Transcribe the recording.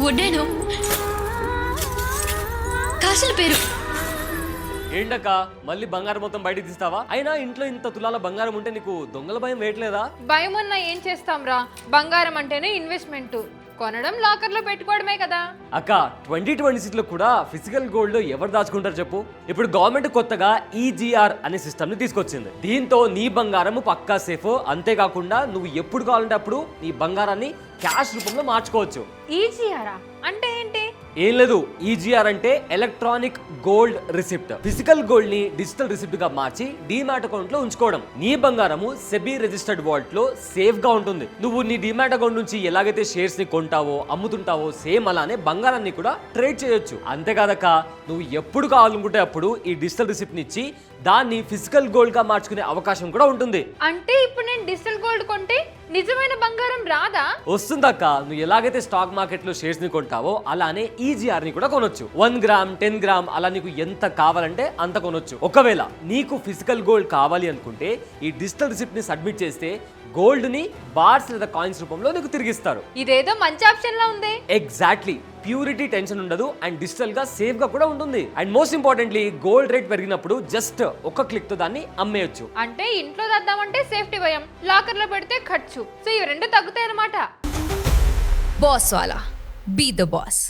వడ్డాను కాసుల పేరు. ఏంటక్క మళ్ళీ బంగారం మొత్తం బయటికి తీస్తావా? అయినా ఇంట్లో ఇంత తులాల బంగారం ఉంటే నీకు దొంగల భయం వేయట్లేదా? భయం ఉన్నా ఏం చేస్తాం రా, బంగారం అంటేనే ఇన్వెస్ట్మెంట్, కొనడం లాకర్ లో పెట్టుకోవడమే కదా. అక్క 2026 లో కూడా ఫిజికల్ గోల్డ్ లో ఎవరు దాచుకుంటారు చెప్పు? ఇప్పుడు గవర్నమెంట్ కొత్తగా ఈజీఆర్ అనే సిస్టమ్ ని తీసుకొచ్చింది. దీంతో నీ బంగారం పక్కా సేఫ్. అంతేకాకుండా నువ్వు ఎప్పుడు కావాలంటే అప్పుడు నీ బంగారాన్ని క్యాష్ రూపంలో మార్చుకోవచ్చు. ఈజీఆరా అంటే ఏంటి? ఏం లేదు, ఈజీఆర్ అంటే electronic gold receipt. Physical gold ని డిజిటల్ రిసిప్ట్ గా మార్చి డీమ్యాట్ అకౌంట్ లో ఉంచుకోవడం. నీ బంగారము సెబీ రిజిస్టర్డ్ వాలెట్ లో సేఫ్ గా ఉంటుంది. నువ్వు నీ డీమ్యాట్ అకౌంట్ నుంచి ఎలాగైతే షేర్స్ ని కొంటావో అమ్ముతుంటావో సేమ్ అలానే బంగారాన్ని కూడా ట్రేడ్ చేయొచ్చు. అంతేకాదక్క, నువ్వు ఎప్పుడు కావాలనుకుంటే అప్పుడు ఈ డిజిటల్ రిసిప్ట్ ని ఇచ్చి దాన్ని ఫిజికల్ గోల్డ్ గా మార్చుకునే అవకాశం కూడా ఉంటుంది. అంటే ఇప్పుడు నేను డిజిటల్ గోల్డ్ కొంటే నిజమైన బంగారం రాదా? వస్తుందక్క. నువ్వు ఎలాగైతే స్టాక్ మార్కెట్ లో షేర్స్ ని కొంటావో అలానే ఈజీఆర్ ని కూడా కొనొచ్చు. 1 గ్రామ్ 10 గ్రామ్ అలా నీకు ఎంత కావాలంటే అంత కొనొచ్చు. ఒకవేళ నీకు ఫిజికల్ గోల్డ్ కావాలి అనుకుంటే ఈ డిజిటల్ రిసిప్ట్ ని సబ్మిట్ చేస్తే గోల్డ్ ని బార్స్ లేదా కాయిన్స్ రూపంలో నీకు తిరిగిస్తారు. ఇదేదో మంచి ఆప్షన్ లా ఉంది. ఎగ్జాక్ట్లీ, ప్యూరిటీ టెన్షన్ ఉండదు అండ్ డిజిటల్ గా సేఫ్ గా కూడా ఉంటుంది. And most importantly gold rate పెరిగినప్పుడు జస్ట్ ఒక క్లిక్ తో దాన్ని అమ్మేయొచ్చు. అంటే ఇంట్లో తెద్దామంటే సేఫ్టీ భయం, లాకర్ లో పెడితే ఖర్చు, సో ఇవి రెండు తగ్గుతాయి అన్నమాట. బాస్ వాలా, బీ ద బాస్.